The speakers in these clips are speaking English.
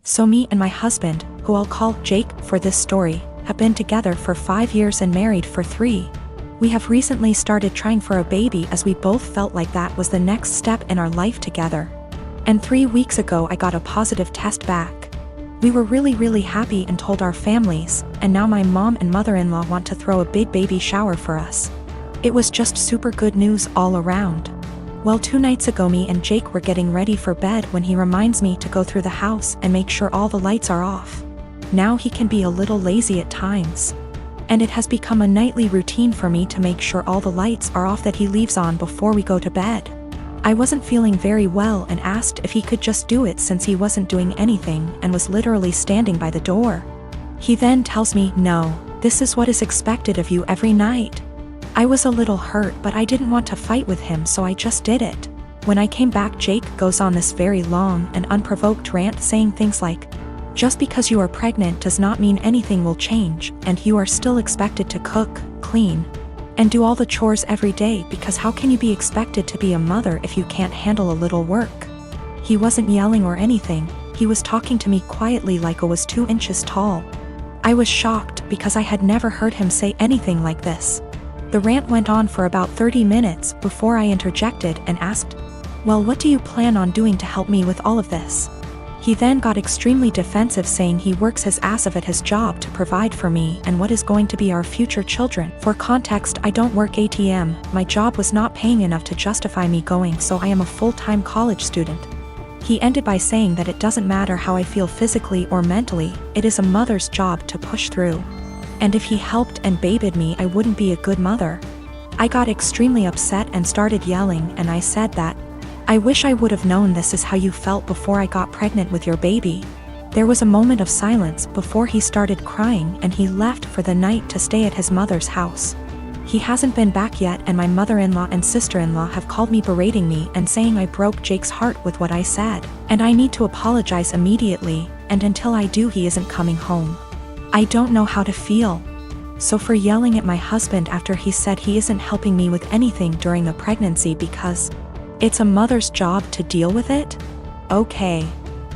So me and my husband, who I'll call Jake for this story, have been together for 5 years and married for 3. We have recently started trying for a baby as we both felt like that was the next step in our life together. And 3 weeks ago I got a positive test back. We were really happy and told our families, and now my mom and mother-in-law want to throw a big baby shower for us. It was just super good news all around. Well, 2 nights ago me and Jake were getting ready for bed when he reminds me to go through the house and make sure all the lights are off. Now he can be a little lazy at times. And it has become a nightly routine for me to make sure all the lights are off that he leaves on before we go to bed. I wasn't feeling very well and asked if he could just do it since he wasn't doing anything and was literally standing by the door. He then tells me, "No, this is what is expected of you every night." I was a little hurt, but I didn't want to fight with him, so I just did it. When I came back, Jake goes on this very long and unprovoked rant saying things like, "Just because you are pregnant does not mean anything will change, and you are still expected to cook, clean, and do all the chores every day because how can you be expected to be a mother if you can't handle a little work?" He wasn't yelling or anything, he was talking to me quietly like I was 2 inches tall. I was shocked because I had never heard him say anything like this. The rant went on for about 30 minutes before I interjected and asked, "Well, what do you plan on doing to help me with all of this?" He then got extremely defensive, saying he works his ass off at his job to provide for me and what is going to be our future children. For context, I don't work ATM, my job was not paying enough to justify me going, so I am a full-time college student. He ended by saying that it doesn't matter how I feel physically or mentally, it is a mother's job to push through. And if he helped and babied me, I wouldn't be a good mother. I got extremely upset and started yelling, and I said that, "I wish I would have known this is how you felt before I got pregnant with your baby." There was a moment of silence before he started crying and he left for the night to stay at his mother's house. He hasn't been back yet, and my mother-in-law and sister-in-law have called me berating me and saying I broke Jake's heart with what I said, and I need to apologize immediately, and until I do he isn't coming home. I don't know how to feel. So for yelling at my husband after he said he isn't helping me with anything during the pregnancy because it's a mother's job to deal with it? Okay.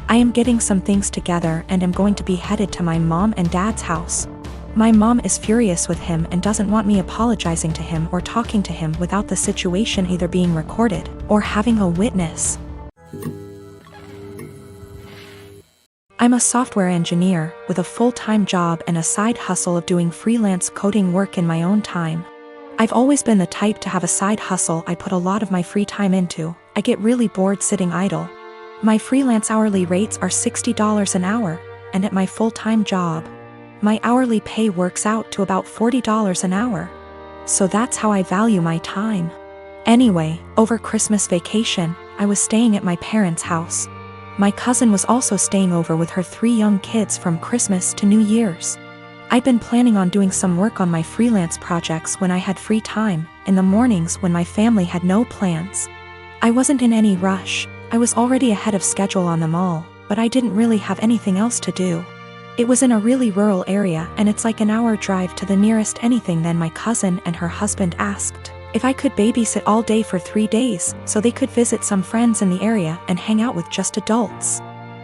I am getting some things together and am going to be headed to my mom and dad's house. My mom is furious with him and doesn't want me apologizing to him or talking to him without the situation either being recorded or having a witness. I'm a software engineer with a full-time job and a side hustle of doing freelance coding work in my own time. I've always been the type to have a side hustle I put a lot of my free time into. I get really bored sitting idle. My freelance hourly rates are $60 an hour, and at my full-time job, my hourly pay works out to about $40 an hour. So that's how I value my time. Anyway, over Christmas vacation, I was staying at my parents' house. My cousin was also staying over with her 3 young kids from Christmas to New Year's. I'd been planning on doing some work on my freelance projects when I had free time, in the mornings when my family had no plans. I wasn't in any rush, I was already ahead of schedule on them all, but I didn't really have anything else to do. It was in a really rural area and it's like an hour drive to the nearest anything. Then my cousin and her husband asked if I could babysit all day for 3 days so they could visit some friends in the area and hang out with just adults.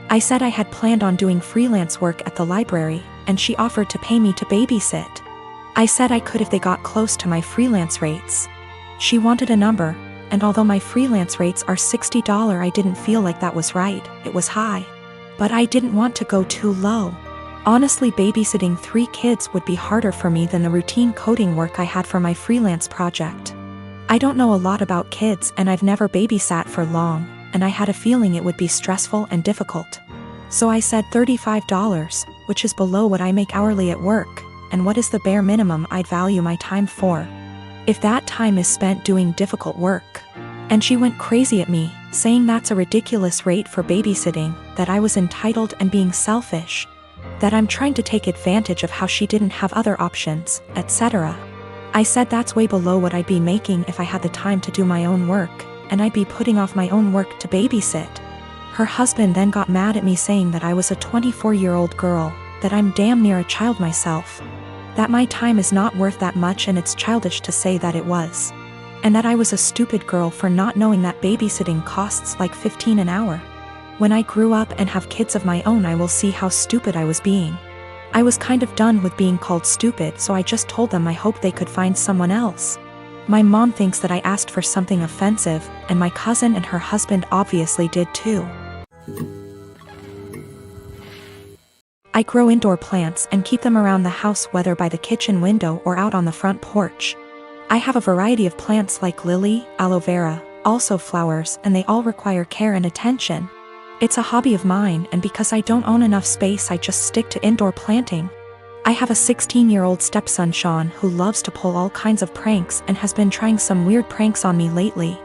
I said I had planned on doing freelance work at the library, and she offered to pay me to babysit. I said I could if they got close to my freelance rates. She wanted a number, and although my freelance rates are $60, I didn't feel like that was right, it was high. But I didn't want to go too low. Honestly, babysitting 3 kids would be harder for me than the routine coding work I had for my freelance project. I don't know a lot about kids and I've never babysat for long, and I had a feeling it would be stressful and difficult. So I said $35, which is below what I make hourly at work, and what is the bare minimum I'd value my time for, if that time is spent doing difficult work. And she went crazy at me, saying that's a ridiculous rate for babysitting, that I was entitled and being selfish, that I'm trying to take advantage of how she didn't have other options, etc. I said that's way below what I'd be making if I had the time to do my own work, and I'd be putting off my own work to babysit. Her husband then got mad at me, saying that I was a 24-year-old girl, that I'm damn near a child myself, that my time is not worth that much and it's childish to say that it was, and that I was a stupid girl for not knowing that babysitting costs like $15 an hour. When I grew up and have kids of my own, I will see how stupid I was being. I was kind of done with being called stupid, so I just told them I hoped they could find someone else. My mom thinks that I asked for something offensive, and my cousin and her husband obviously did too. I grow indoor plants and keep them around the house, whether by the kitchen window or out on the front porch. I have a variety of plants like lily, aloe vera, also flowers, and they all require care and attention. It's a hobby of mine, and because I don't own enough space, I just stick to indoor planting. I have a 16-year-old stepson, Sean, who loves to pull all kinds of pranks and has been trying some weird pranks on me lately.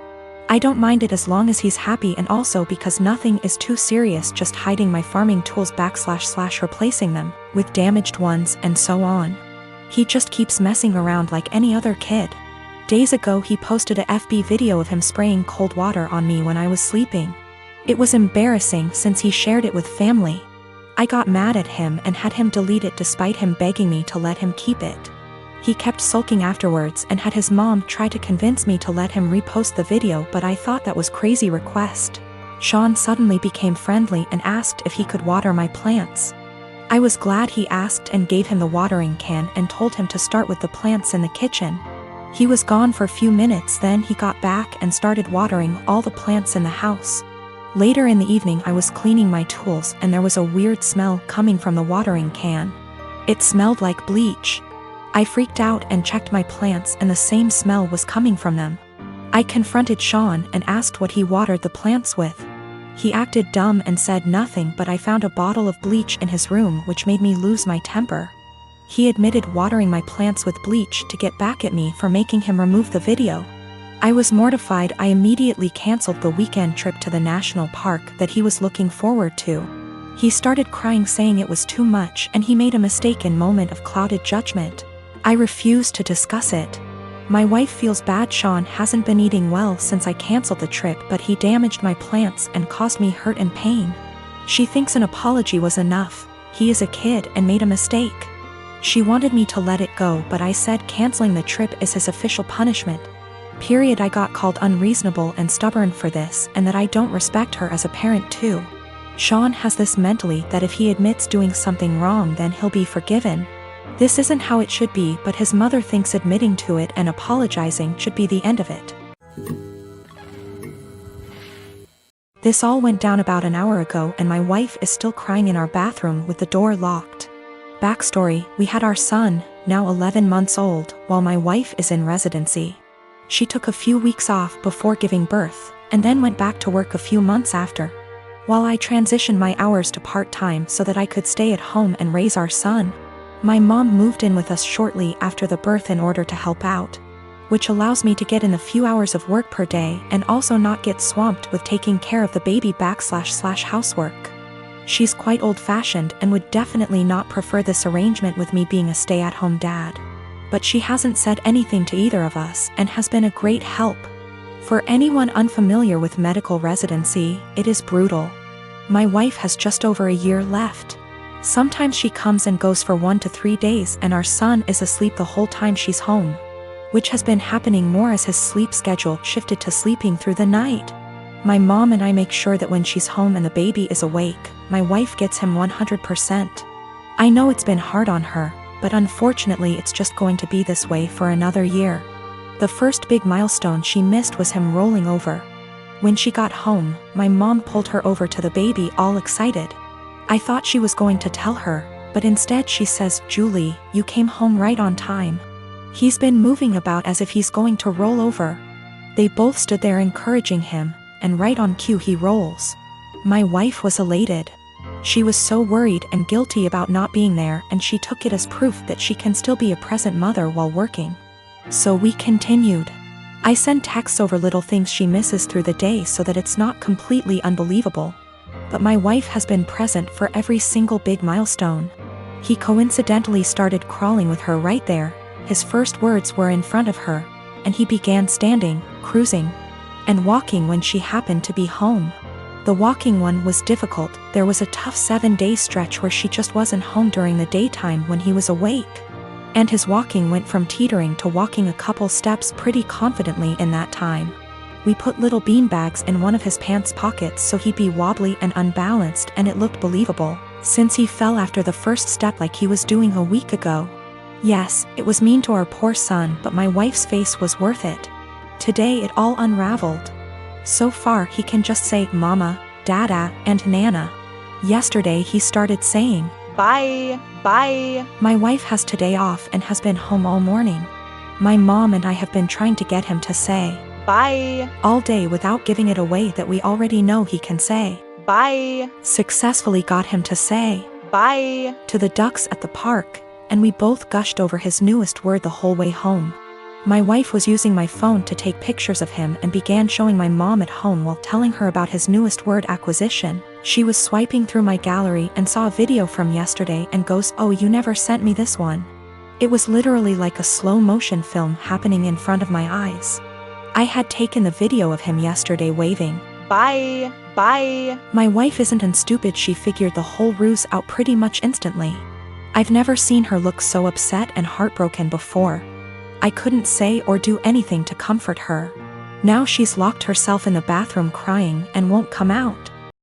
I don't mind it as long as he's happy, and also because nothing is too serious, just hiding my farming tools / replacing them with damaged ones and so on. He just keeps messing around like any other kid. Days ago he posted a FB video of him spraying cold water on me when I was sleeping. It was embarrassing since he shared it with family. I got mad at him and had him delete it despite him begging me to let him keep it. He kept sulking afterwards and had his mom try to convince me to let him repost the video, but I thought that was crazy request. Sean suddenly became friendly and asked if he could water my plants. I was glad he asked and gave him the watering can and told him to start with the plants in the kitchen. He was gone for a few minutes, then he got back and started watering all the plants in the house. Later in the evening I was cleaning my tools and there was a weird smell coming from the watering can. It smelled like bleach. I freaked out and checked my plants, and the same smell was coming from them. I confronted Sean and asked what he watered the plants with. He acted dumb and said nothing, but I found a bottle of bleach in his room, which made me lose my temper. He admitted watering my plants with bleach to get back at me for making him remove the video. I was mortified. I immediately canceled the weekend trip to the national park that he was looking forward to. He started crying, saying it was too much and he made a mistake in moment of clouded judgment. I refused to discuss it. My wife feels bad. Sean hasn't been eating well since I canceled the trip, but he damaged my plants and caused me hurt and pain. She thinks an apology was enough. He is a kid and made a mistake. She wanted me to let it go, but I said canceling the trip is his official punishment. I got called unreasonable and stubborn for this, and that I don't respect her as a parent too. Sean has this mentally that if he admits doing something wrong, then he'll be forgiven. This isn't how it should be, but his mother thinks admitting to it and apologizing should be the end of it. This all went down about an hour ago, and my wife is still crying in our bathroom with the door locked. Backstory: we had our son, now 11 months old, while my wife is in residency. She took a few weeks off before giving birth, and then went back to work a few months after. While I transitioned my hours to part-time so that I could stay at home and raise our son. My mom moved in with us shortly after the birth in order to help out, which allows me to get in a few hours of work per day and also not get swamped with taking care of the baby / housework. She's quite old-fashioned and would definitely not prefer this arrangement with me being a stay-at-home dad. But she hasn't said anything to either of us and has been a great help. For anyone unfamiliar with medical residency, it is brutal. My wife has just over a year left. Sometimes she comes and goes for 1 to 3 days, and our son is asleep the whole time she's home, which has been happening more as his sleep schedule shifted to sleeping through the night. My mom and I make sure that when she's home and the baby is awake, my wife gets him 100%. I know it's been hard on her, but unfortunately it's just going to be this way for another year. The first big milestone she missed was him rolling over. When she got home, my mom pulled her over to the baby all excited. I thought she was going to tell her, but instead she says, "Julie, you came home right on time. He's been moving about as if he's going to roll over." They both stood there encouraging him, and right on cue he rolls. My wife was elated. She was so worried and guilty about not being there, and she took it as proof that she can still be a present mother while working. So we continued. I send texts over little things she misses through the day so that it's not completely unbelievable. But my wife has been present for every single big milestone. He coincidentally started crawling with her right there. His first words were in front of her, and he began standing, cruising, and walking when she happened to be home. The walking one was difficult. There was a tough 7-day stretch where she just wasn't home during the daytime when he was awake. And his walking went from teetering to walking a couple steps pretty confidently in that time. We put little beanbags in one of his pants pockets so he'd be wobbly and unbalanced, and it looked believable, since he fell after the first step like he was doing a week ago. Yes, it was mean to our poor son, but my wife's face was worth it. Today it all unraveled. So far he can just say mama, dada, and nana. Yesterday he started saying, bye, bye. My wife has today off and has been home all morning. My mom and I have been trying to get him to say, bye, all day without giving it away that we already know he can say. Bye. Successfully got him to say, bye, to the ducks at the park, and we both gushed over his newest word the whole way home. My wife was using my phone to take pictures of him and began showing my mom at home while telling her about his newest word acquisition. She was swiping through my gallery and saw a video from yesterday and goes, oh, you never sent me this one. It was literally like a slow motion film happening in front of my eyes. I had taken the video of him yesterday waving, bye, bye. My wife isn't stupid, she figured the whole ruse out pretty much instantly. I've never seen her look so upset and heartbroken before. I couldn't say or do anything to comfort her. Now she's locked herself in the bathroom crying and won't come out.